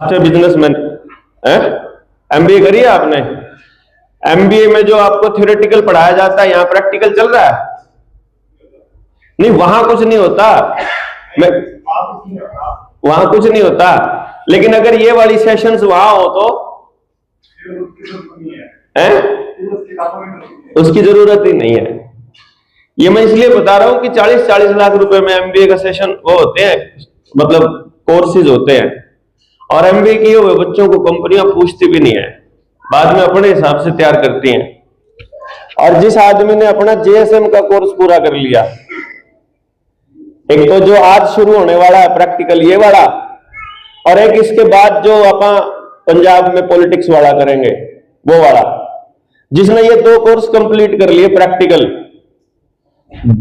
अच्छा बिजनेसमैन है, एमबीए करी है आपने? एमबीए में जो आपको थ्योरेटिकल पढ़ाया जाता है, यहां प्रैक्टिकल चल रहा है? नहीं, वहां कुछ नहीं होता, मैं वहां कुछ नहीं होता, लेकिन अगर ये वाली सेशंस वहां हो तो है, उसकी जरूरत ही नहीं है। ये मैं इसलिए बता रहा हूं कि 40-40 लाख रुपए में एमबीए का सेशन वो होते हैं, मतलब कोर्सेज होते हैं, और एमबीए किए हुए बच्चों को कंपनियां पूछती भी नहीं है, बाद में अपने हिसाब से तैयार करती हैं। और जिस आदमी ने अपना जेएसएम का कोर्स पूरा कर लिया, एक तो जो आज शुरू होने वाला है प्रैक्टिकल ये वाला, और एक इसके बाद जो अपन पंजाब में पॉलिटिक्स वाला करेंगे वो वाला, जिसने ये 2 कोर्स कंप्लीट कर लिए प्रैक्टिकल,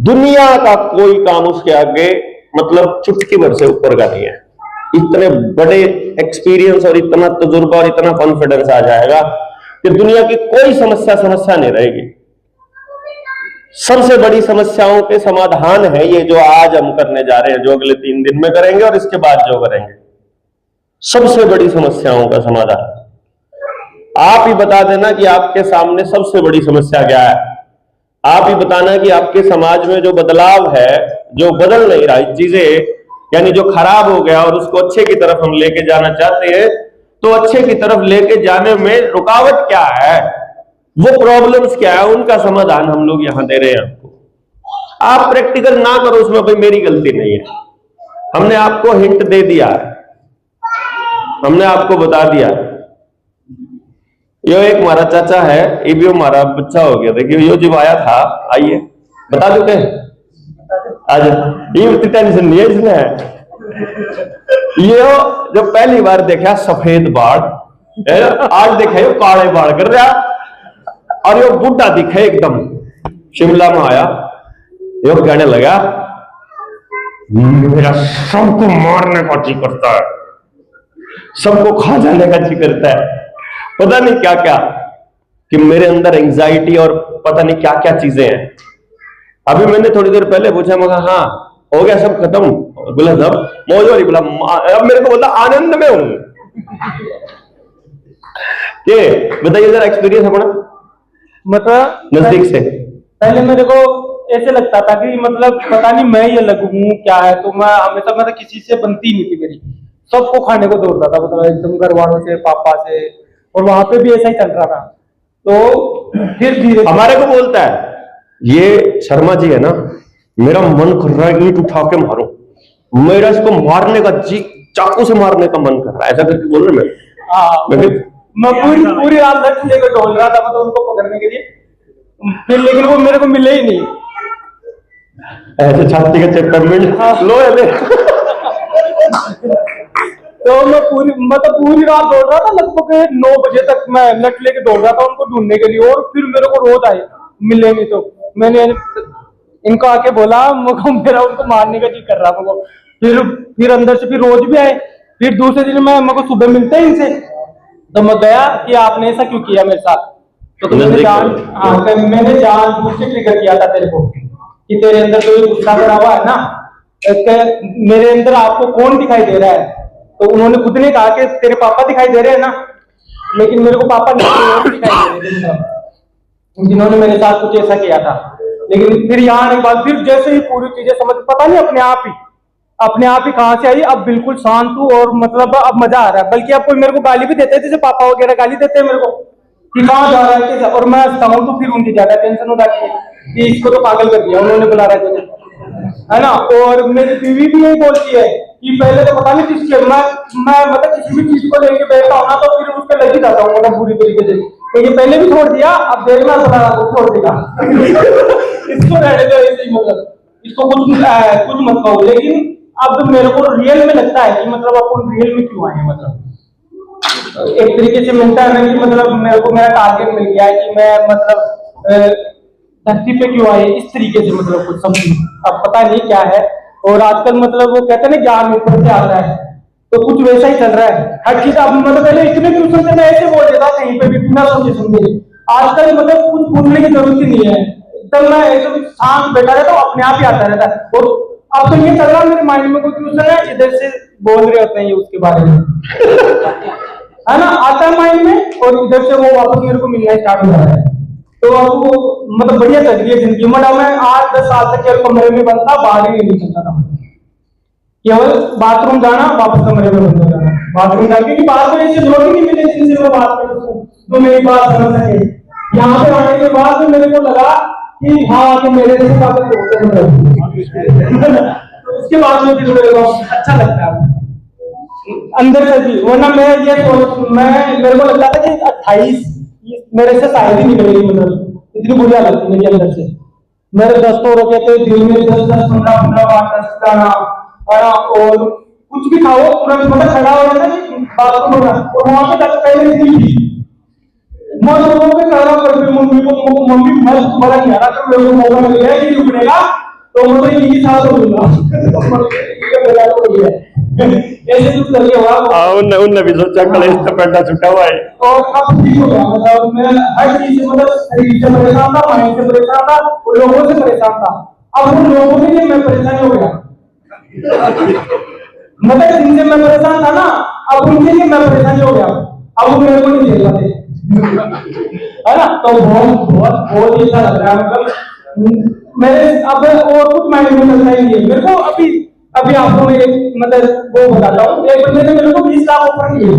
दुनिया का कोई काम उसके आगे मतलब चुटकी भर से ऊपर का नहीं है। इतने बड़े एक्सपीरियंस और इतना तजुर्बा और इतना कॉन्फिडेंस आ जाएगा कि दुनिया की कोई समस्या नहीं रहेगी। सबसे बड़ी समस्याओं के समाधान है ये जो आज हम करने जा रहे हैं, जो अगले 3 दिन में करेंगे और इसके बाद जो करेंगे, सबसे बड़ी समस्याओं का समाधान। आप ही बता देना कि आपके सामने सबसे बड़ी समस्या क्या है। आप ही बताना कि आपके समाज में जो बदलाव है, जो बदल नहीं रहा, चीजें यानी जो खराब हो गया और उसको अच्छे की तरफ हम लेके जाना चाहते हैं, तो अच्छे की तरफ लेके जाने में रुकावट क्या है, वो प्रॉब्लम्स क्या है, उनका समाधान हम लोग यहां दे रहे हैं आपको। आप प्रैक्टिकल ना करो, उसमें भाई मेरी गलती नहीं है, हमने आपको हिंट दे दिया है, हमने आपको बता दिया। यो एक हमारा चाचा है, ये भी हमारा बच्चा हो गया, देखिए यो जब आया था, आइए बता दो आज ये टेंशन नहीं है इसमें। ये जब पहली बार देखा सफेद बाल, आज देखा यो काले बाल कर रहा, और यो बूढ़ा दिखे एकदम, शिमला में आया, यो कहने लगा मेरा सबको मारने का जी करता है, सबको खा जाने का जी करता है, पता नहीं क्या क्या, कि मेरे अंदर एंजाइटी और पता नहीं क्या क्या चीजें हैं। अभी मैंने थोड़ी देर पहले पूछा, मैं कहा हाँ हो गया सब खत्म, बोला सब मौज वाली, बोला अब मेरे को बोला आनंद में हूं। ये बताइए जरा एक्सपीरियंस अपना, मतलब नजदीक से। पहले मेरे को ऐसे लगता था कि मतलब पता नहीं मैं ही अलग हूँ क्या है, तो मैं हमेशा मतलब किसी से बनती नहीं थी मेरी, सबको खाने को दौड़ता था, मतलब एकदम घर वालों से, पापा से, और वहां पे भी ऐसा ही चल रहा था। तो फिर धीरे हमारे को बोलता है ये शर्मा जी है ना, मेरा मन कर रहा है ईंट उठा के मारो, मेरा इसको मारने का जी, चाकू से मारने का मन कर रहा है, ऐसा करके बोल रहे मैं पूरी रात लट लेकर ढोल रहा था, मतलब उनको पकड़ने के लिए, फिर लेकिन वो मेरे को मिले ही नहीं। ऐसे छाती का चक्कर में लो तो मैं पूरी रात दौड़ रहा था, लगभग 9 बजे तक मैं लट लेके दौड़ रहा था उनको ढूंढने के लिए, और फिर मेरे को रोज आए, मिले नहीं, तो मैंने इनको आके बोला, मेरा उनको मारने का जी कर रहा था। फिर अंदर से फिर रोज भी आए, फिर दूसरे दिन मेरे को सुबह मिलते हैं इनसे, तो मैं गया कि आपने ऐसा क्यों किया मेरे साथ, तो मैंने जान से ट्रिगर किया था तेरे को, कि तेरे अंदर जो गुस्सा भरा हुआ है ना, मेरे अंदर आपको कौन दिखाई दे रहा है, तो उन्होंने खुद ने कहा कि तेरे पापा दिखाई दे रहे हैं ना, लेकिन मेरे को पापा नहीं दिखाई दे रहे जिन्होंने मेरे साथ कुछ ऐसा किया था। लेकिन फिर यहाँ एक बार फिर जैसे ही पूरी चीजें समझ, पता नहीं अपने आप ही कहां से आई, अब बिल्कुल शांत हूँ, और मतलब अब मजा आ रहा है, बल्कि अब कोई मेरे को गाली भी देते हैं, जैसे पापा वगैरह गाली देते हैं मेरे को कि कहाँ जा रहा है, और मैं हंसता हूँ, तो फिर उनकी ज्यादा टेंशन हो जाती है कि इसको तो पागल कर दिया, उन्होंने बुला रहा है ना। और मेरी बीवी भी यही बोलती है कि पहले तो पता नहीं किसके मैं मतलब किसी भी चीज को लेके बैठता हूँ ना, तो फिर उस पर लग ही जाता हूँ, मतलब पूरी तरीके से, तो ये पहले भी छोड़ दिया, अब देखना बता रहा तो छोड़ देगा। इसको रहने दो ऐसे ही, मतलब इसको कुछ मत कहो। लेकिन अब मेरे को रियल में लगता है कि मतलब अपन रियल में क्यों आए, मतलब एक तरीके से मिलता है ना कि मतलब मेरे को मेरा टारगेट मिल गया है कि मैं मतलब धरती पे क्यों आए, इस तरीके से मतलब कुछ समझ अब पता नहीं क्या है। और आजकल मतलब वो कहते हैं ना ज्ञान ऊपर से आता है, तो कुछ वैसा ही चल रहा है हर चीज। अब मतलब पहले इतने क्वेश्चन थे, मैं ऐसे बोल देता कहीं पे भी बिना सोचे समझे, आजकल मतलब कुछ पूछने की जरूरत ही नहीं है, एकदम मैं एकदम शांत बैठा रहता हूँ, अपने आप ही आता रहता है। और अब तो ये चल रहा है मेरे माइंड में कोई क्वेश्चन है, इधर से बोल रहे होते हैं ये उसके बारे में। है ना, आता है माइंड में, और इधर से वो वापस मेरे को मिलना स्टार्ट हो जाता है। तो अब वो मतलब बढ़िया चल रही है जिंदगी। मतलब मैं 8-10 साल तक केवल कमरे में बंद था, बाहर ही नहीं चलता था। केवल बाथरूम जाना, वापस कमरे में बंद हो जाना, बाथरूम जाके, क्योंकि बात में ऐसे लोग ही नहीं मिले जिनसे मैं बात कर सकूं, तो मेरी बात समझ सके। यहाँ पे आने के बाद में मेरे को लगा कि हाँ, कि मेरे जैसे काफी होते हैं। उसके बाद में फिर मेरे को अच्छा लगता है अंदर से भी। वरना मैं मेरे को लगता था कि 28 मेरे से शायद ही निकलेगी, मतलब इतनी बुरी हालत थी मेरी अंदर से। मेरे दोस्तों रोके थे दिन में 10-10, 15-15 बार टेस्ट कराना, और कुछ भी खाओ तुरंत मतलब खड़ा हो जाता है बाथरूम होना, और वहां पे जाकर पहले दिन थी मैं लोगों पे खड़ा कर, फिर मम्मी मैं तुम्हारा नहीं आ रहा, तो मेरे को मौका मिल गया कि रुकनेगा, तो मैं तो यही साथ हो लूंगा। ऐसे कुछ करके हुआ, उनने भी सोचा कलेश तो पेटा छुटा हुआ है, और अब ठीक हो गया। मतलब मैं हर चीज से, मतलब शरीर से परेशान था, माइंड से परेशान था, लोगों से परेशान था। अब उन लोगों के लिए मैं परेशान हो गया। मतलब जिनसे मैं परेशान था ना, अब उनके लिए मैं परेशान हो गया। अब वो मेरे को नहीं देख पाते, है ना। तो बहुत बहुत बहुत ही अच्छा लग रहा है। मतलब मेरे अब और कुछ माइंड में चलता ही नहीं है मेरे को। अभी आपको मैं मतलब वो बताता हूँ, एक बंदे ने मेरे को 20 लाख ऑफर किए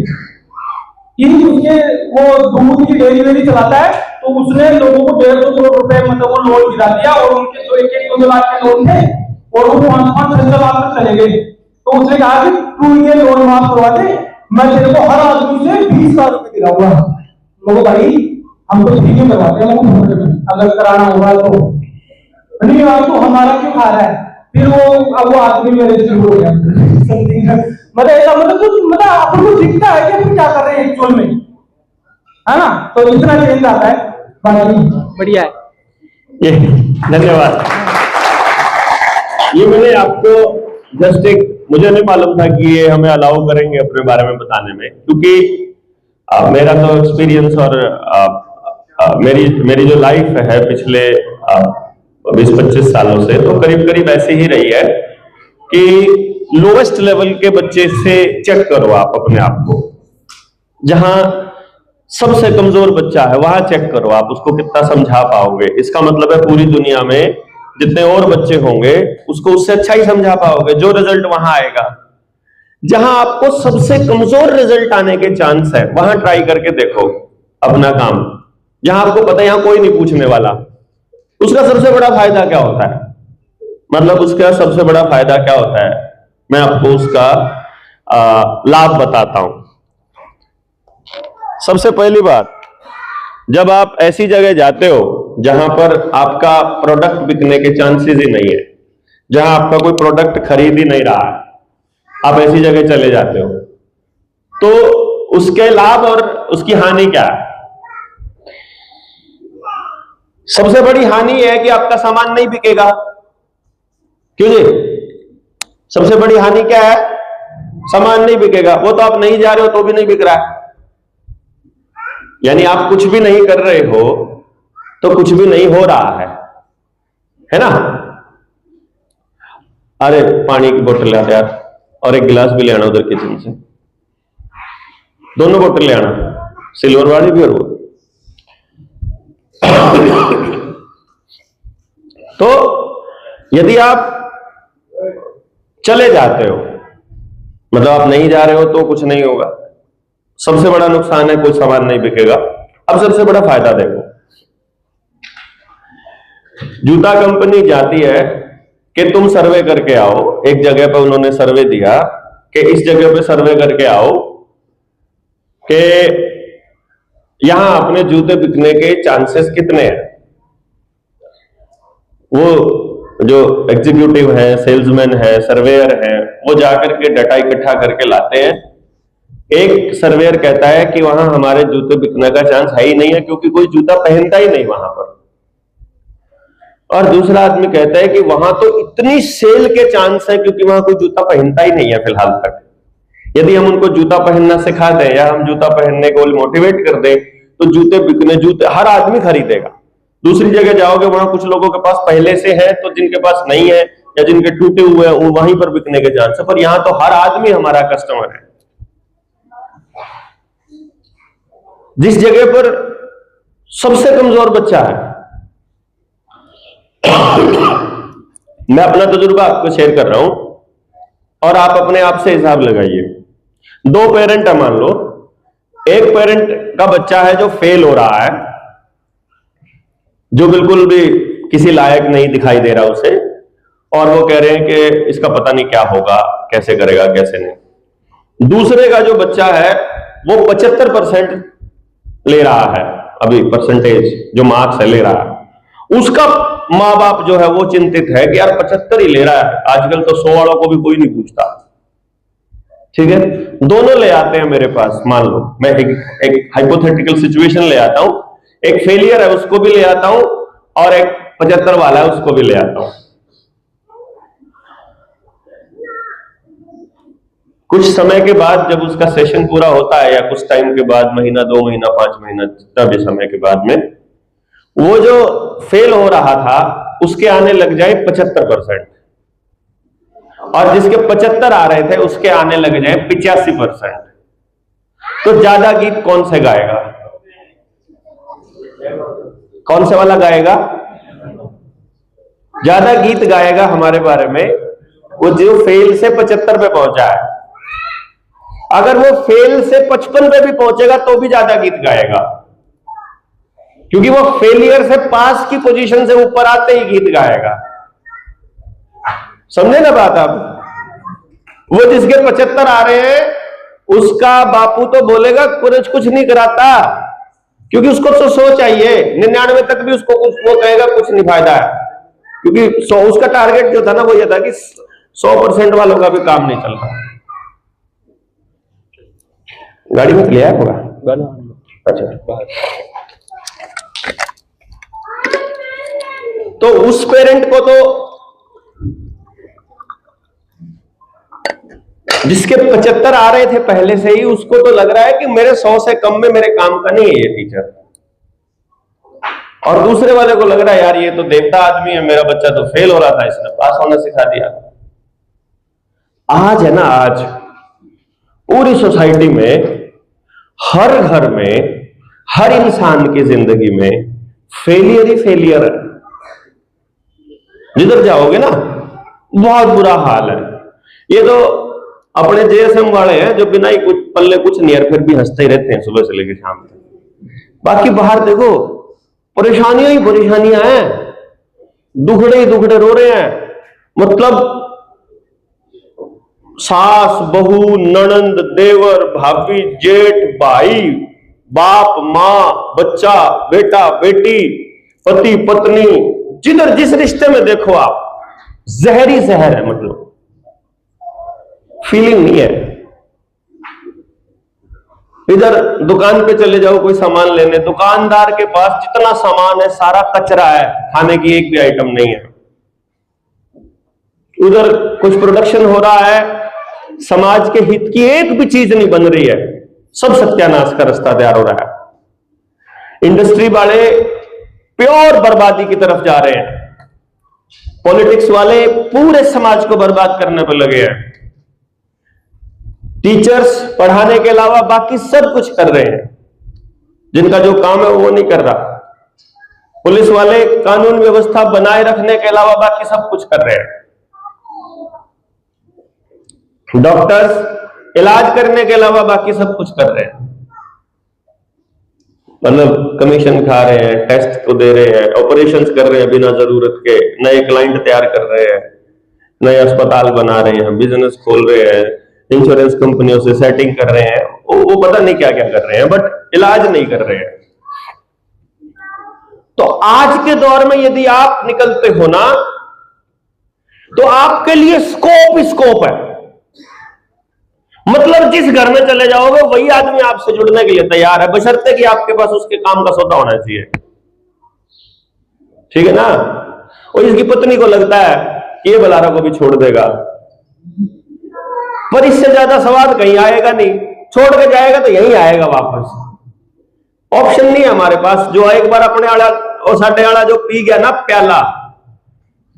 कि उसके वो दूध की डेयरी वेरी चलाता है, तो उसने लोगों को 1.5 करोड़ रुपए मतलब वो लोन गिरा दिया, और उनके जो 1-2 लाख के लोन थे, और वो 5-6 लाख तक चले गए। तो उसने कहा कि तू ये लोन माफ करवा दे, मैं तेरे को हर आदमी से 20 लाख रुपए दिलाऊंगा। लोगों भाई हम तो फ्री में करवाते हैं, अगर कराना होगा तो नहीं, यार तो हमारा क्यों खा रहा है। फिर अब वो आदमी मेरे से शुरू हो गया मतलब ऐसा, मतलब कुछ मतलब आपको दिखता है कि हम क्या कर रहे हैं एक्चुअल में, है ना। तो इतना चेंज आता है, बाकी बढ़िया है। ये धन्यवाद। ये मैंने आपको जस्ट मुझे नहीं मालूम था कि ये हमें अलाउ करेंगे अपने बारे में बताने में, क्योंकि मेरा तो एक्सपीरियंस और मेरी जो लाइफ है पिछले 20-25 सालों से, तो करीब करीब ऐसे ही रही है कि लोएस्ट लेवल के बच्चे से चेक करो आप अपने आप को, जहां सबसे कमजोर बच्चा है वहां चेक करो आप उसको कितना समझा पाओगे। इसका मतलब है पूरी दुनिया में जितने और बच्चे होंगे उसको उससे अच्छा ही समझा पाओगे। जो रिजल्ट वहां आएगा, जहां आपको सबसे कमजोर रिजल्ट आने के चांस है, वहां ट्राई करके देखो अपना काम। जहां आपको पता है यहां कोई नहीं पूछने वाला, उसका सबसे बड़ा फायदा क्या होता है, मतलब उसका सबसे बड़ा फायदा क्या होता है, मैं आपको उसका लाभ बताता हूं। सबसे पहली बात, जब आप ऐसी जगह जाते हो जहां पर आपका प्रोडक्ट बिकने के चांसेस ही नहीं है, जहां आपका कोई प्रोडक्ट खरीद ही नहीं रहा है, आप ऐसी जगह चले जाते हो, तो उसके लाभ और उसकी हानि क्या है। सबसे बड़ी हानि है कि आपका सामान नहीं बिकेगा। क्यों जी? सबसे बड़ी हानि क्या है? सामान नहीं बिकेगा। वो तो आप नहीं जा रहे हो तो भी नहीं बिक रहा है, यानी आप कुछ भी नहीं कर रहे हो तो कुछ भी नहीं हो रहा है ना। अरे पानी की बोतल ले यार, और एक गिलास भी ले आना उधर किचन से, दोनों बोतल ले आना, सिल्वर वाली भी और वो। तो यदि आप चले जाते हो, मतलब आप नहीं जा रहे हो तो कुछ नहीं होगा। सबसे बड़ा नुकसान है कोई सामान नहीं बिकेगा। अब सबसे बड़ा फायदा देखो, जूता कंपनी जाती है कि तुम सर्वे करके आओ। एक जगह पे उन्होंने सर्वे दिया कि इस जगह पे सर्वे करके आओ कि यहां अपने जूते बिकने के चांसेस कितने हैं। वो जो एग्जीक्यूटिव है, सेल्समैन है, सर्वेयर है, वो जाकर के डाटा इकट्ठा करके लाते हैं। एक सर्वेयर कहता है कि वहां हमारे जूते बिकने का चांस है ही नहीं है, क्योंकि कोई जूता पहनता ही नहीं वहां पर। और दूसरा आदमी कहता है कि वहां तो इतनी सेल के चांस है क्योंकि वहां कोई जूता पहनता ही नहीं है फिलहाल तक। यदि हम उनको जूता पहनना सिखा दें या हम जूता पहनने को मोटिवेट कर दें तो जूते बिकने, जूते हर आदमी खरीदेगा। दूसरी जगह जाओगे वहां कुछ लोगों के पास पहले से है, तो जिनके पास नहीं है या जिनके टूटे हुए हैं वहीं पर बिकने के चांस है। पर यहां तो हर आदमी हमारा कस्टमर है। जिस जगह पर सबसे कमजोर बच्चा है। मैं अपना तजुर्बा आपको शेयर कर रहा हूं और आप अपने आप से हिसाब लगाइए। दो पेरेंट है मान लो, एक पेरेंट का बच्चा है जो फेल हो रहा है, जो बिल्कुल भी किसी लायक नहीं दिखाई दे रहा उसे, और वो कह रहे हैं कि इसका पता नहीं क्या होगा, कैसे करेगा कैसे नहीं। दूसरे का जो बच्चा है वो 75% ले रहा है, अभी परसेंटेज जो मार्क्स है ले रहा है। उसका माँ बाप जो है वो चिंतित है कि यार 75 ही ले रहा है, आजकल तो 100 वालों को भी कोई नहीं पूछता। ठीक है, दोनों ले आते हैं मेरे पास। मान लो मैं एक हाइपोथेटिकल सिचुएशन ले आता हूं, एक फेलियर है उसको भी ले आता हूं और एक 75 वाला है उसको भी ले आता हूं। कुछ समय के बाद जब उसका सेशन पूरा होता है, या कुछ टाइम के बाद, महीना 2 महीना 5 महीना, जितना भी समय के बाद में, वो जो फेल हो रहा था उसके आने लग जाए 75%, और जिसके 75 आ रहे थे उसके आने लग जाए 85%। तो ज्यादा गीत कौन से गाएगा? कौन से वाला गाएगा? ज्यादा गीत गाएगा हमारे बारे में वो जो फेल से 75 पे पहुंचा है। अगर वो फेल से 55 पे भी पहुंचेगा तो भी ज्यादा गीत गाएगा, क्योंकि वो फेलियर से पास की पोजीशन से ऊपर आते ही गीत गाएगा। समझे ना बात आप? वो जिसके 75 आ रहे हैं उसका बापू तो बोलेगा कुछ नहीं कराता, क्योंकि उसको तो 100 चाहिए। 99 तक भी उसको कुछ, वो कहेगा कुछ नहीं फायदा है, क्योंकि 100 उसका टारगेट जो था ना वो ये था कि 100% वालों का भी काम नहीं चल रहा। गाड़ी में लिया होगा? अच्छा, तो उस पेरेंट को तो जिसके 75 आ रहे थे पहले से ही, उसको तो लग रहा है कि मेरे 100 से कम में मेरे काम का नहीं है ये टीचर, और दूसरे वाले को लग रहा है यार ये तो देवता आदमी है, मेरा बच्चा तो फेल हो रहा था, इसने पास होना सिखा दिया। आज है ना, आज पूरी सोसाइटी में, हर घर में, हर इंसान की जिंदगी में फेलियर ही फेलियर है। जिधर जाओगे ना बहुत बुरा हाल है। ये तो अपने जेएसएम वाले हैं जो बिना ही कुछ पल्ले कुछ नहीं है, फिर भी हंसते ही रहते हैं सुबह से लेकर शाम तक। बाकी बाहर देखो परेशानियां ही परेशानियां हैं, दुखड़े ही दुखड़े रो रहे हैं। मतलब सास बहू ननंद देवर भाभी जेठ भाई बाप माँ बच्चा बेटा बेटी पति पत्नी, जिधर जिस रिश्ते में देखो आप जहरी जहर है। मतलब फीलिंग नहीं है। इधर दुकान पे चले जाओ कोई सामान लेने, दुकानदार के पास जितना सामान है सारा कचरा है, खाने की एक भी आइटम नहीं है। उधर कुछ प्रोडक्शन हो रहा है, समाज के हित की एक भी चीज नहीं बन रही है, सब सत्यानाश का रास्ता तैयार हो रहा है। इंडस्ट्री वाले प्योर बर्बादी की तरफ जा रहे हैं, पॉलिटिक्स वाले पूरे समाज को बर्बाद करने पर लगे हैं। टीचर्स पढ़ाने के अलावा बाकी सब कुछ कर रहे हैं, जिनका जो काम है वो नहीं कर रहा। पुलिस वाले कानून व्यवस्था बनाए रखने के अलावा बाकी सब कुछ कर रहे हैं। डॉक्टर्स इलाज करने के अलावा बाकी सब कुछ कर रहे हैं। मतलब कमीशन खा रहे हैं, टेस्ट को दे रहे हैं, ऑपरेशंस कर रहे हैं बिना जरूरत के, नए क्लाइंट तैयार कर रहे हैं, नए अस्पताल बना रहे हैं, बिजनेस खोल रहे हैं, इंश्योरेंस कंपनियों से सेटिंग कर रहे हैं, वो पता नहीं क्या क्या कर रहे हैं, बट इलाज नहीं कर रहे हैं। तो आज के दौर में यदि आप निकलते हो ना, तो आपके लिए स्कोप ही स्कोप है। मतलब जिस घर में चले जाओगे वही आदमी आपसे जुड़ने के लिए तैयार है, बशर्ते कि आपके पास उसके काम का सौदा होना चाहिए। ठीक है ना? और इसकी पत्नी को लगता है कि ये बलारा को भी छोड़ देगा, पर इससे ज्यादा स्वाद कहीं आएगा नहीं, छोड़ के जाएगा तो यहीं आएगा वापस। ऑप्शन नहीं है हमारे पास। जो एक बार अपने आड़ा और साढ़े आड़ा जो पी गया ना प्याला,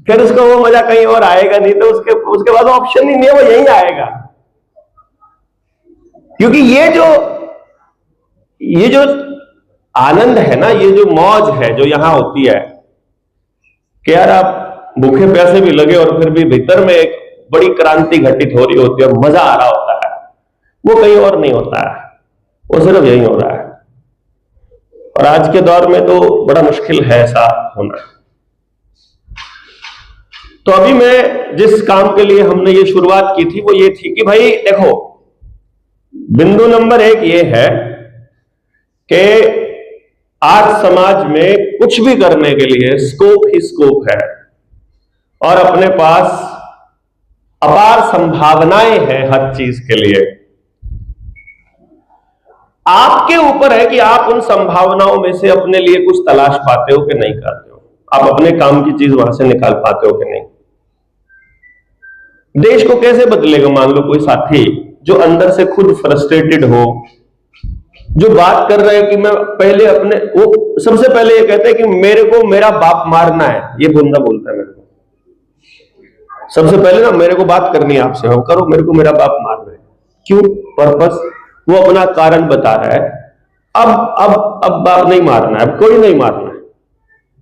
फिर उसको वो मजा कहीं और आएगा नहीं, तो उसके बाद ऑप्शन ही नहीं है, वो यहीं आएगा। क्योंकि ये जो आनंद है ना, ये जो मौज है जो यहां होती है कि यार आप भूखे प्यासे भी लगे और फिर भी भीतर में एक बड़ी क्रांति घटित हो रही होती है, मजा आ रहा होता है, वो कहीं और नहीं होता है, वो सिर्फ यही हो रहा है। और आज के दौर में तो बड़ा मुश्किल है ऐसा होना। तो अभी मैं जिस काम के लिए हमने ये शुरुआत की थी वो ये थी कि भाई देखो, बिंदु नंबर 1 ये है कि आज समाज में कुछ भी करने के लिए स्कोप ही स्कोप है और अपने पास अपार संभावनाएं हैं हर चीज के लिए। आपके ऊपर है कि आप उन संभावनाओं में से अपने लिए कुछ तलाश पाते हो कि नहीं पाते हो, आप अपने काम की चीज वहां से निकाल पाते हो कि नहीं। देश को कैसे बदलेगा? मान लो कोई साथी जो अंदर से खुद फ्रस्ट्रेटेड हो, जो बात कर रहे हैं कि मैं पहले अपने, वो सबसे पहले ये कहते हैं कि मेरे को मेरा बाप मारना है, ये बंदा बोलता है मेरे को सबसे पहले ना, मेरे को बात करनी है आपसे, हम करो, मेरे को मेरा बाप मारना है। क्यों? पर्पस, वो अपना कारण बता रहा है। अब बाप नहीं मारना है, अब कोई नहीं मारना है,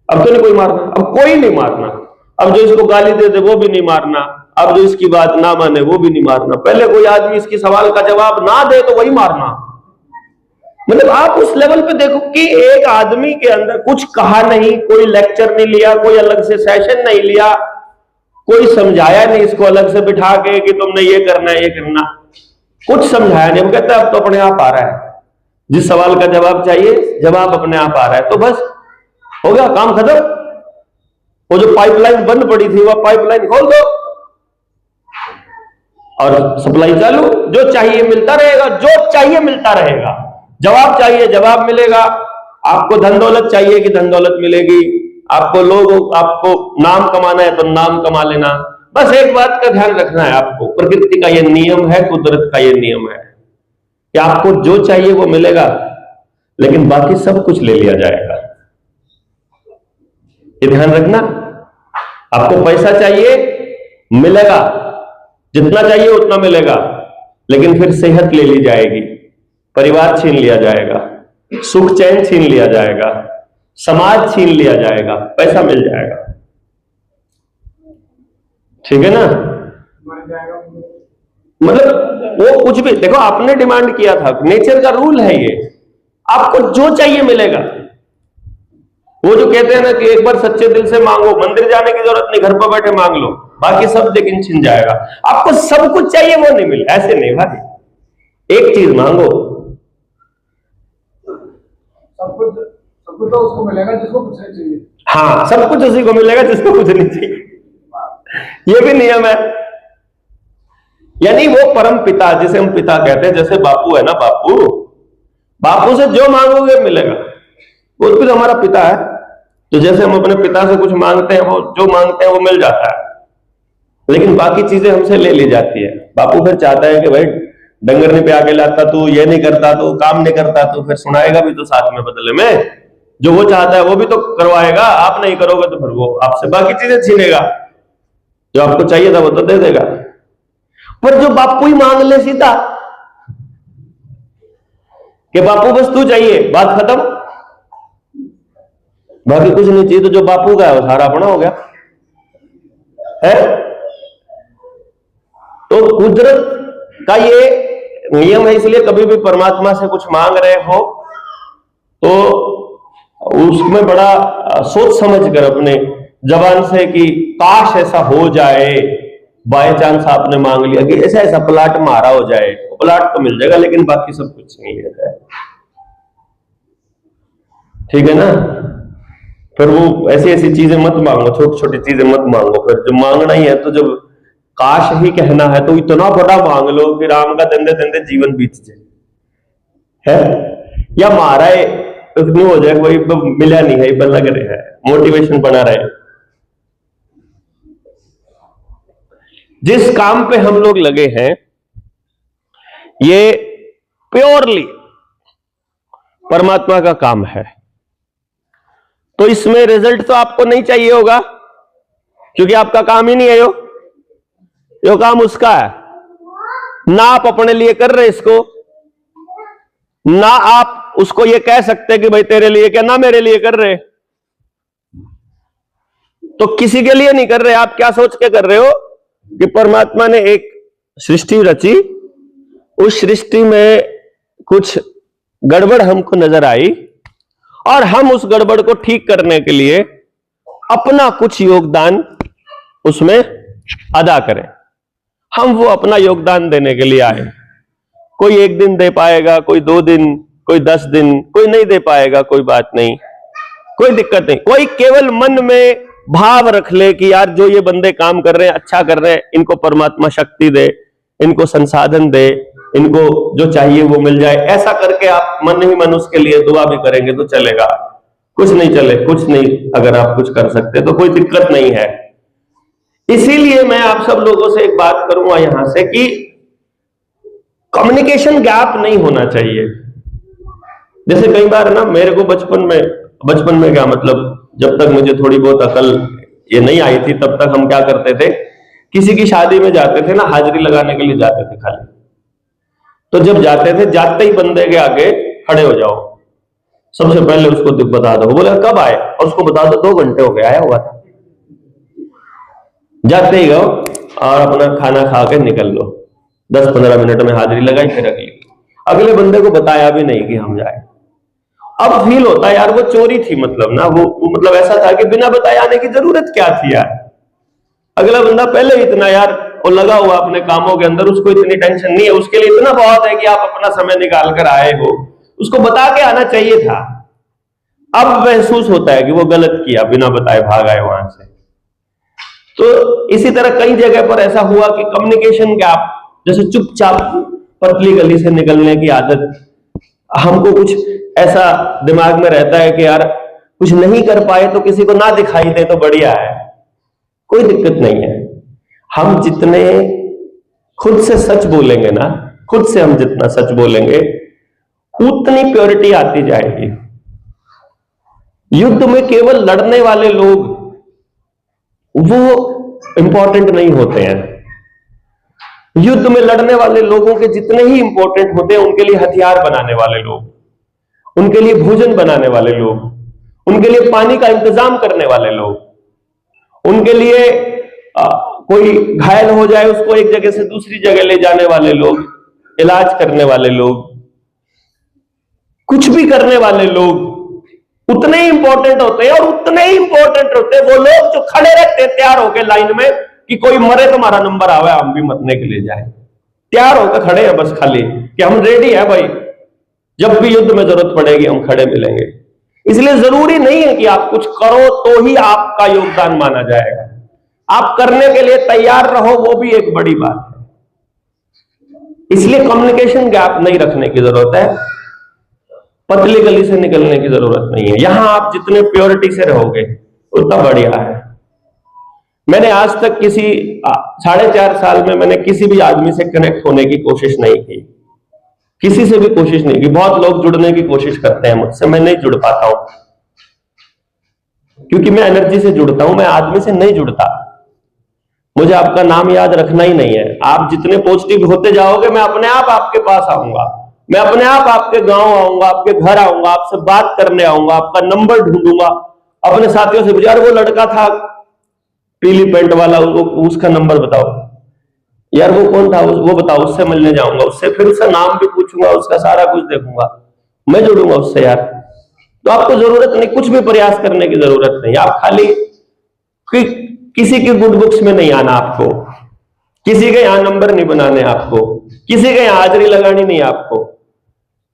अब तो नहीं कोई मारना, अब कोई नहीं मारना, अब जो इसको गाली दे दे वो भी नहीं मारना, अब जो इसकी बात ना माने वो भी नहीं मारना, पहले कोई आदमी इसकी सवाल का जवाब ना दे तो वही मारना। मतलब आप उस लेवल पे देखो कि एक आदमी के अंदर कुछ कहा नहीं, कोई लेक्चर नहीं लिया, कोई अलग से सेशन नहीं लिया, कोई समझाया नहीं इसको अलग से बिठा के कि तुमने ये करना है ये करना, कुछ समझाया नहीं। हम कहते हैं अब तो अपने आप आ रहा है, जिस सवाल का जवाब चाहिए जवाब अपने आप आ रहा है, तो बस हो गया, काम खत्म। वो जो पाइपलाइन बंद पड़ी थी वो पाइपलाइन खोल दो और सप्लाई चालू, जो चाहिए मिलता रहेगा, जो चाहिए मिलता रहेगा, जवाब चाहिए जवाब मिलेगा, आपको धन दौलत चाहिए कि धन दौलत मिलेगी, आपको लोग, आपको नाम कमाना है तो नाम कमा लेना। बस एक बात का ध्यान रखना है आपको, प्रकृति का यह नियम है, कुदरत का यह नियम है कि आपको जो चाहिए वो मिलेगा, लेकिन बाकी सब कुछ ले लिया जाएगा। ये ध्यान रखना, आपको पैसा चाहिए मिलेगा, जितना चाहिए उतना मिलेगा, लेकिन फिर सेहत ले ली जाएगी, परिवार छीन लिया जाएगा, सुख चैन छीन लिया जाएगा, समाज छीन लिया जाएगा, पैसा मिल जाएगा। ठीक है ना? मतलब वो कुछ भी देखो, आपने डिमांड किया था, नेचर का रूल है ये, आपको जो चाहिए मिलेगा। वो जो कहते हैं ना कि एक बार सच्चे दिल से मांगो, मंदिर जाने की जरूरत नहीं, घर पर बैठे मांग लो, बाकी सब लेकिन छिन जाएगा। आपको सब कुछ चाहिए वो नहीं मिले, ऐसे नहीं भाई, एक चीज मांगो, सब कुछ तो उसको मिलेगा जिसको कुछ नहीं चाहिए। हाँ, सब कुछ उसी को मिलेगा जिसको कुछ नहीं चाहिए, ये भी नियम है। यानी वो परम पिता जिसे हम पिता कहते हैं, जैसे बापू है ना, बापू से जो मांगोगे मिलेगा, वो भी तो हमारा पिता है। तो जैसे हम अपने पिता से कुछ मांगते हैं, वो जो मांगते हैं वो मिल जाता है, लेकिन बाकी चीजें हमसे ले ली जाती है। बापू फिर चाहता है कि भाई डंगर नहीं पे आके लाता तू, ये नहीं करता तू, काम नहीं करता तू, फिर सुनाएगा भी तो साथ में बदले में, जो वो चाहता है वो भी तो करवाएगा। आप नहीं करोगे तो फिर वो आपसे बाकी चीजें छीनेगा, जो आपको चाहिए था वो तो दे देगा। पर जो बापू ही मांग ले सीधा कि बापू बस तू चाहिए, बात खत्म, बाकी कुछ नहीं चाहिए, तो जो बापू का है वो सारा अपना हो गया है। तो कुदरत का ये नियम है, इसलिए कभी भी परमात्मा से कुछ मांग रहे हो तो उसमें बड़ा सोच समझ कर अपने जबान से कि काश ऐसा हो जाए, बाय चांस आपने मांग लिया कि ऐसा ऐसा प्लाट मारा हो जाए, प्लाट तो मिल जाएगा लेकिन बाकी सब कुछ नहीं मिल जाए। ठीक है ना? फिर वो ऐसी ऐसी चीजें मत मांगो, छोटी छोटी चीजें मत मांगो। फिर जब मांगना ही है तो जब काश ही कहना है तो इतना बड़ा मांग लो कि राम का दंदे दंदे जीवन बीत जाए, है या मारा है तो हो जाए, कोई मिला नहीं है, बल लग रहा है, मोटिवेशन बना रहे। जिस काम पे हम लोग लगे हैं ये प्योरली परमात्मा का काम है, तो इसमें रिजल्ट तो आपको नहीं चाहिए होगा, क्योंकि आपका काम ही नहीं है यो काम उसका है। ना आप अपने लिए कर रहे इसको, ना आप उसको ये कह सकते कि भाई तेरे लिए क्या ना मेरे लिए कर रहे, तो किसी के लिए नहीं कर रहे। आप क्या सोच के कर रहे हो कि परमात्मा ने एक सृष्टि रची, उस सृष्टि में कुछ गड़बड़ हमको नजर आई और हम उस गड़बड़ को ठीक करने के लिए अपना कुछ योगदान उसमें अदा करें। हम वो अपना योगदान देने के लिए आए। कोई 1 दिन दे पाएगा, कोई 2 दिन, कोई 10 दिन, कोई नहीं दे पाएगा, कोई बात नहीं, कोई दिक्कत नहीं। कोई केवल मन में भाव रख ले कि यार जो ये बंदे काम कर रहे हैं, अच्छा कर रहे हैं, इनको परमात्मा शक्ति दे, इनको संसाधन दे, इनको जो चाहिए वो मिल जाए। ऐसा करके आप मन ही मन उसके लिए दुआ भी करेंगे तो चलेगा। कुछ नहीं चले, कुछ नहीं, अगर आप कुछ कर सकते तो कोई दिक्कत नहीं है। इसीलिए मैं आप सब लोगों से एक बात करूंगा यहां से कि कम्युनिकेशन गैप नहीं होना चाहिए। जैसे कई बार ना मेरे को बचपन में क्या मतलब, जब तक मुझे थोड़ी बहुत अकल ये नहीं आई थी तब तक हम क्या करते थे, किसी की शादी में जाते थे ना, हाजिरी लगाने के लिए जाते थे खाली। तो जब जाते थे, जाते ही बंदे के आगे खड़े हो जाओ, सबसे पहले उसको बता दो। बोले कब आए, और उसको बता दो 2 घंटे हो गए, आया हुआ था। जाते ही गो और अपना खाना खा के निकल लो, 10-15 मिनट में हाजिरी लगाई, फिर अगले बंदे को बताया भी नहीं कि हम जाए। अब फील होता है यार वो चोरी थी, मतलब ना वो मतलब ऐसा था कि बिना बताए आने की जरूरत क्या थी यार। अगला बंदा पहले इतना यार वो लगा हुआ अपने कामों के अंदर, उसको इतनी टेंशन नहीं है, उसके लिए इतना बहुत है कि आप अपना समय निकाल कर आए हो, उसको बता के आना चाहिए था। अब महसूस होता है कि वो गलत किया, बिना बताए भाग आए वहां से। तो इसी तरह कई जगह पर ऐसा हुआ कि कम्युनिकेशन गैप, जैसे चुपचाप पतली गली से निकलने की आदत, हमको कुछ ऐसा दिमाग में रहता है कि यार कुछ नहीं कर पाए तो किसी को ना दिखाई दे तो बढ़िया है, कोई दिक्कत नहीं है। हम जितने खुद से सच बोलेंगे ना, खुद से हम जितना सच बोलेंगे उतनी प्योरिटी आती जाएगी। युद्ध में केवल लड़ने वाले लोग वो इंपॉर्टेंट नहीं होते हैं। युद्ध में लड़ने वाले लोगों के जितने ही इंपॉर्टेंट होते हैं, उनके लिए हथियार बनाने वाले लोग, उनके लिए भोजन बनाने वाले लोग, उनके लिए पानी का इंतजाम करने वाले लोग, उनके लिए कोई घायल हो जाए उसको एक जगह से दूसरी जगह ले जाने वाले लोग, इलाज करने वाले लोग, कुछ भी करने वाले लोग उतने ही इंपॉर्टेंट होते हैं। और उतने ही इंपॉर्टेंट होते हैं वो लोग जो खड़े रहते हैं तैयार होकर लाइन में कि कोई मरे तो हमारा नंबर आवे, हम भी मरने के लिए जाए। तैयार होकर खड़े हैं बस खाली कि हम रेडी है भाई, जब भी युद्ध में जरूरत पड़ेगी हम खड़े मिलेंगे। इसलिए जरूरी नहीं है कि आप कुछ करो तो ही आपका योगदान माना जाएगा। आप करने के लिए तैयार रहो, वो भी एक बड़ी बात है। इसलिए कम्युनिकेशन गैप नहीं रखने की जरूरत है, पतली गली से निकलने की जरूरत नहीं है। यहां आप जितने प्योरिटी से रहोगे उतना बढ़िया है। मैंने आज तक किसी 4.5 साल में मैंने किसी भी आदमी से कनेक्ट होने की कोशिश नहीं की, किसी से भी कोशिश नहीं की। बहुत लोग जुड़ने की कोशिश करते हैं मुझसे, मैं नहीं जुड़ पाता हूं क्योंकि मैं एनर्जी से जुड़ता हूं, मैं आदमी से नहीं जुड़ता। मुझे आपका नाम याद रखना ही नहीं है। आप जितने पॉजिटिव होते जाओगे मैं अपने आप आपके पास आऊंगा, मैं अपने आप आपके गांव आऊंगा, आपके घर आऊंगा, आपसे बात करने आऊंगा, आपका नंबर ढूंढूंगा, अपने साथियों से यार वो लड़का था पीली पेंट वाला, उसका नंबर बताओ यार, वो कौन था वो बताओ, उससे मिलने जाऊंगा, उससे फिर उसका नाम भी पूछूंगा, उसका सारा कुछ देखूंगा, मैं जुड़ूंगा उससे यार। तो आपको जरूरत नहीं, कुछ भी प्रयास करने की जरूरत नहीं। आप खाली किसी की गुड बुक्स में नहीं आना, आपको किसी के यहां नंबर नहीं बनाने, आपको किसी के यहां हाजिरी लगानी नहीं, आपको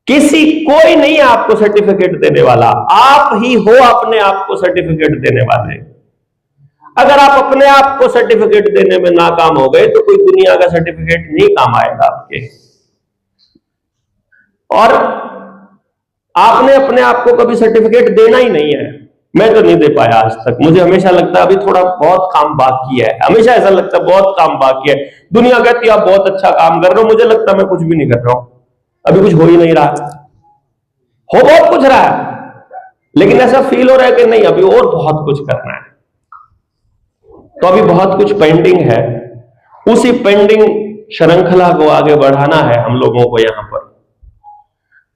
कोई नहीं है आपको सर्टिफिकेट देने वाला, आप ही हो अपने आप को सर्टिफिकेट देने वाले। अगर आप अपने आप को सर्टिफिकेट देने में नाकाम हो गए तो कोई दुनिया का सर्टिफिकेट नहीं काम आएगा आपके। और आपने अपने आप को कभी सर्टिफिकेट देना ही नहीं है। मैं तो नहीं दे पाया आज तक। मुझे हमेशा लगता है अभी थोड़ा बहुत काम बाकी है, हमेशा ऐसा लगता है बहुत काम बाकी है। दुनिया कहती है आप बहुत अच्छा काम कर रहे हो, मुझे लगता है मैं कुछ भी नहीं कर रहा हूं, अभी कुछ हो ही नहीं रहा। हो बहुत कुछ रहा है लेकिन ऐसा फील हो रहा है कि नहीं अभी और बहुत कुछ करना है। तो अभी बहुत कुछ पेंडिंग है, उसी पेंडिंग श्रृंखला को आगे बढ़ाना है हम लोगों को। यहां पर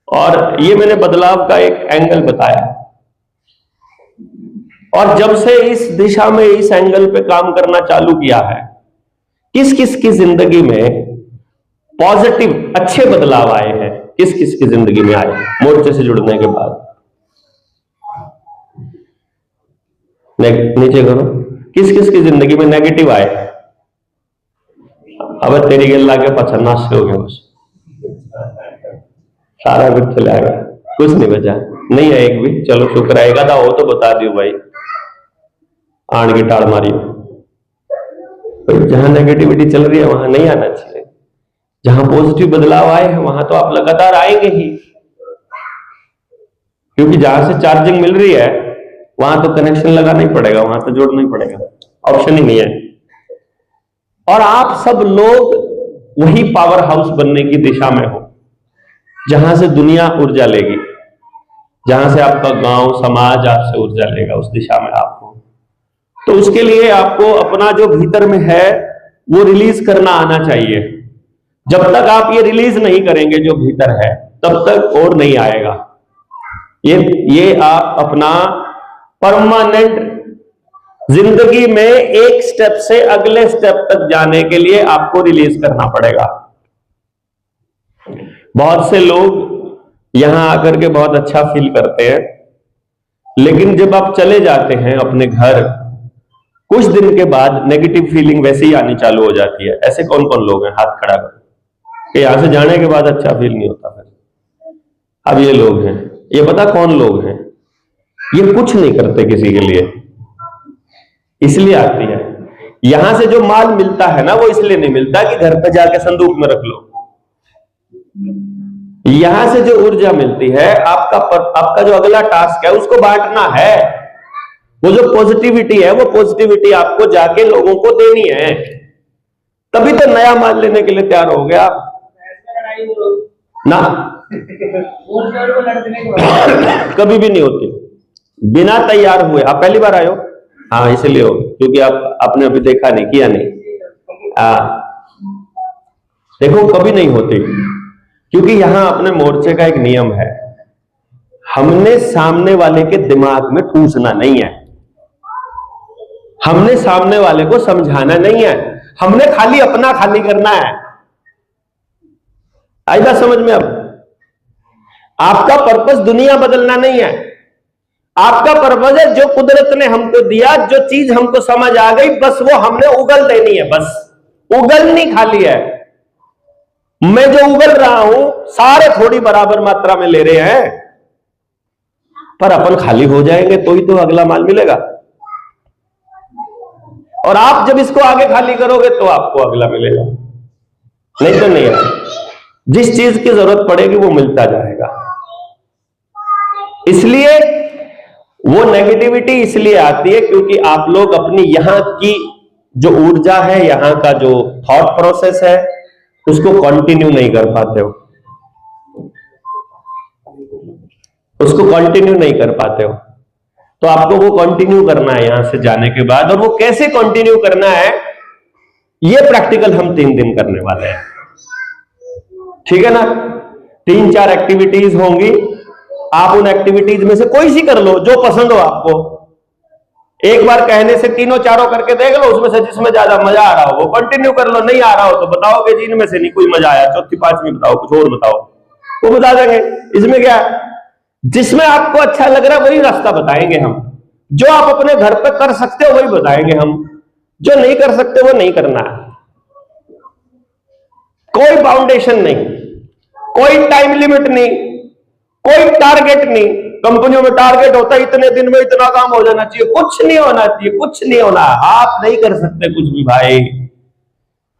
और ये मैंने बदलाव का एक एंगल बताया। और जब से इस दिशा में, इस एंगल पे काम करना चालू किया है, किस किस की जिंदगी में पॉजिटिव अच्छे बदलाव आए हैं, किस किस की जिंदगी में आए मोर्चे से जुड़ने के बाद? नीचे करो, किस किस की जिंदगी में नेगेटिव आए? अब तेरी गल्ला के पछन्ना से हो गया, बस सारा कुछ चला गया, कुछ नहीं बचा, नहीं है एक भी। चलो शुक्र आएगा था वो तो बता दियो भाई, आण की टाड़ मारी। जहां नेगेटिविटी चल रही है वहां नहीं आना चाहिए। जहां पॉजिटिव बदलाव आए हैं वहां तो आप लगातार आएंगे ही, क्योंकि जहां से चार्जिंग मिल रही है वहां तो कनेक्शन लगाना ही पड़ेगा, वहां तो जोड़ना ही पड़ेगा, ऑप्शन ही नहीं है। और आप सब लोग वही पावर हाउस बनने की दिशा में हो, जहां से दुनिया ऊर्जा लेगी, जहां से आपका गांव समाज आपसे ऊर्जा लेगा, उस दिशा में आप हो। तो उसके लिए आपको अपना जो भीतर में है वो रिलीज करना आना चाहिए। जब तक आप ये रिलीज नहीं करेंगे जो भीतर है, तब तक और नहीं आएगा। ये आप अपना परमानेंट जिंदगी में एक स्टेप से अगले स्टेप तक जाने के लिए आपको रिलीज करना पड़ेगा। बहुत से लोग यहां आकर के बहुत अच्छा फील करते हैं, लेकिन जब आप चले जाते हैं अपने घर, कुछ दिन के बाद नेगेटिव फीलिंग वैसे ही आनी चालू हो जाती है। ऐसे कौन कौन लोग हैं? हाथ खड़ा कर कि यहां से जाने के बाद अच्छा फील नहीं होता फिर। अब ये लोग हैं, ये पता कौन लोग हैं? ये कुछ नहीं करते किसी के लिए, इसलिए आती है। यहां से जो माल मिलता है ना, वो इसलिए नहीं मिलता कि घर पे जाके संदूक में रख लो। यहां से जो ऊर्जा मिलती है, आपका जो अगला टास्क है उसको बांटना है। वो जो पॉजिटिविटी है, वो पॉजिटिविटी आपको जाके लोगों को देनी है, तभी तो नया माल लेने के लिए तैयार हो गया ना। कभी भी नहीं होती बिना तैयार हुए। आप पहली बार आए हो? हाँ, इसलिए हो, क्योंकि आपने अभी देखा नहीं, किया नहीं। देखो, कभी नहीं होती, क्योंकि यहां अपने मोर्चे का एक नियम है, हमने सामने वाले के दिमाग में ठूसना नहीं है, हमने सामने वाले को समझाना नहीं है, हमने खाली अपना खाली करना है। आई बात समझ में? अब आपका पर्पस दुनिया बदलना नहीं है, आपका पर्पस है जो कुदरत ने हमको दिया, जो चीज हमको समझ आ गई, बस वो हमने उगल देनी है। बस उगलनी खाली है। मैं जो उगल रहा हूं सारे थोड़ी बराबर मात्रा में ले रहे हैं, पर अपन खाली हो जाएंगे तो ही तो अगला माल मिलेगा। और आप जब इसको आगे खाली करोगे तो आपको अगला मिलेगा, नहीं तो नहीं है। जिस चीज की जरूरत पड़ेगी वो मिलता जाएगा। इसलिए वो नेगेटिविटी इसलिए आती है क्योंकि आप लोग अपनी यहां की जो ऊर्जा है, यहां का जो थॉट प्रोसेस है, उसको कंटिन्यू नहीं कर पाते हो, उसको कंटिन्यू नहीं कर पाते हो। तो आपको वो कंटिन्यू करना है यहां से जाने के बाद। और वो कैसे कंटिन्यू करना है, ये प्रैक्टिकल हम 3 दिन करने वाले हैं, ठीक है ना। 3-4 एक्टिविटीज होंगी, आप उन एक्टिविटीज में से कोई सी कर लो जो पसंद हो आपको। एक बार कहने से 3-4 करके देख लो, उसमें से जिसमें ज्यादा मजा आ रहा हो वो कंटिन्यू कर लो। नहीं आ रहा हो तो बताओगे जी इनमें से नहीं कोई मजा आया, चौथी 5वीं बताओ, कुछ और बताओ, वो बता देंगे। इसमें क्या, जिसमें आपको अच्छा लग रहा है वही रास्ता बताएंगे हम। जो आप अपने घर पे कर सकते हो वही बताएंगे हम, जो नहीं कर सकते वो नहीं करना है। कोई बाउंडेशन नहीं, कोई टाइम लिमिट नहीं, कोई टारगेट नहीं। कंपनियों में टारगेट होता है इतने दिन में इतना काम हो जाना चाहिए, कुछ नहीं होना चाहिए, कुछ नहीं होना। आप नहीं कर सकते कुछ भी भाई,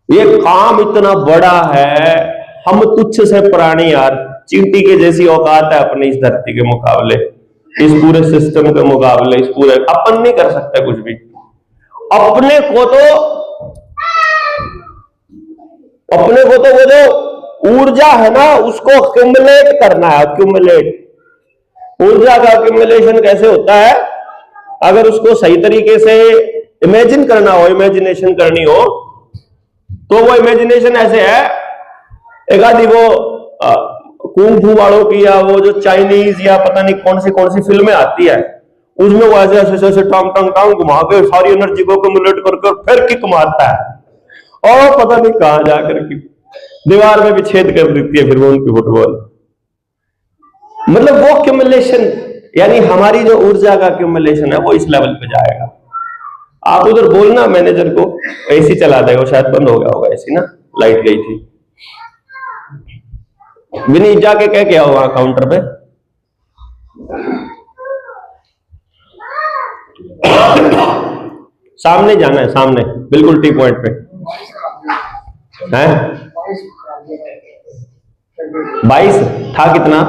ये काम इतना बड़ा है, हम तुच्छ से प्राणी यार, चींटी के जैसी औकात है अपनी इस धरती के मुकाबले, इस पूरे सिस्टम के मुकाबले, इस पूरे अपन नहीं कर सकते कुछ भी। अपने को तो वो जो ऊर्जा है ना उसको एक्यूमुलेट करना है। एक्यूमुलेट ऊर्जा का एक्यूमुलेशन कैसे होता है, अगर उसको सही तरीके से इमेजिन करना हो, इमेजिनेशन करनी हो, तो वो इमेजिनेशन ऐसे है, एक आदि वो कुंग फू वालों की या वो जो चाइनीज या पता नहीं कौन सी फिल्में आती है, उसमें वो ऐसे ऐसे ऐसे टांग टांग टांग घुमा के सारी एनर्जी को एक्युमुलेट कर फिर किक मारता है और पता नहीं कहां जाकर के दीवार में भी छेद कर देती है फिर वो उनकी फुटबॉल। मतलब वो एक्युमुलेशन, यानी हमारी जो ऊर्जा का एक्युमुलेशन है वो इस लेवल पे जाएगा। आप उधर बोलना मैनेजर को एसी चला देगा, शायद बंद हो गया होगा एसी ना, लाइट गई थी। विनीत जाके कह के आओ वहां काउंटर पे। सामने जाना है, सामने बिल्कुल टी पॉइंट पे है। 22 था कितना?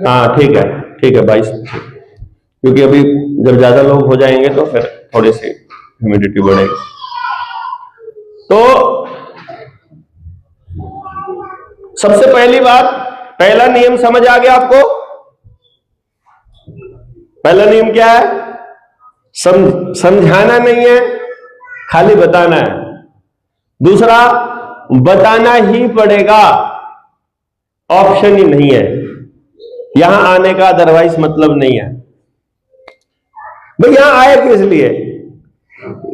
हाँ ठीक है 22, क्योंकि अभी जब ज्यादा लोग हो जाएंगे तो फिर थोड़ी सी ह्यूमिडिटी बढ़ेगी। तो सबसे पहली बात, पहला नियम समझ आ गया आपको? पहला नियम क्या है? समझाना नहीं है, खाली बताना है। दूसरा, बताना ही पड़ेगा, ऑप्शन ही नहीं है, यहां आने का अदरवाइज मतलब नहीं है। भाई यहां आए किस लिए?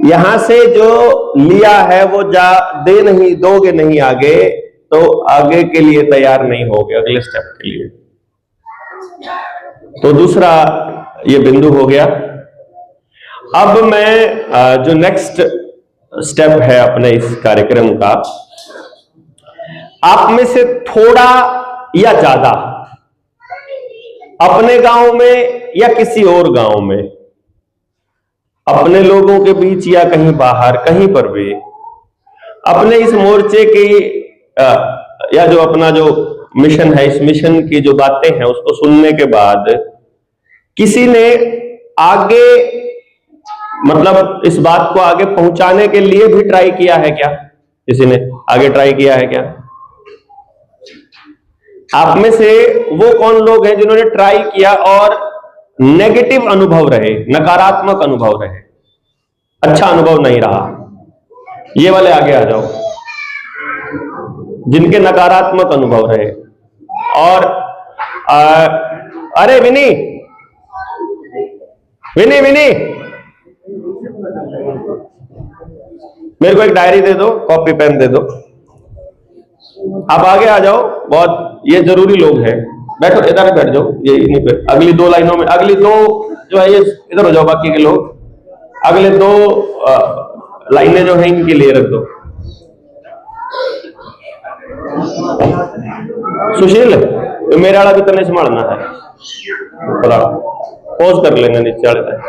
यहां से जो लिया है वो दे नहीं दोगे नहीं आगे, तो आगे के लिए तैयार नहीं होगे, अगले स्टेप के लिए। तो दूसरा ये बिंदु हो गया। अब मैं जो नेक्स्ट स्टेप है अपने इस कार्यक्रम का, आप में से थोड़ा या ज्यादा अपने गांव में या किसी और गांव में, अपने लोगों के बीच या कहीं बाहर, कहीं पर भी अपने इस मोर्चे की या जो अपना जो मिशन है, इस मिशन की जो बातें हैं उसको सुनने के बाद किसी ने आगे, मतलब इस बात को आगे पहुंचाने के लिए भी ट्राई किया है क्या? किसी ने आगे ट्राई किया है क्या? आप में से वो कौन लोग हैं जिन्होंने ट्राई किया और नेगेटिव अनुभव रहे, नकारात्मक अनुभव रहे, अच्छा अनुभव नहीं रहा? ये वाले आगे आ जाओ, जिनके नकारात्मक अनुभव रहे। और अरे विनी विनी विनी, मेरे को एक डायरी दे दो, कॉपी पेन दे दो। आप आगे आ जाओ, बहुत ये जरूरी लोग हैं। बैठो, इधर बैठ जाओ, ये नहीं पे अगली 2 लाइनों में, अगली 2 जो है ये इधर हो जाओ, बाकी के लोग अगले 2 लाइनें जो है इनके लिए रख दो। सुशील, मेरे वाला भी तने संभालना है, थोड़ा पॉज कर लेना नीचे वाले।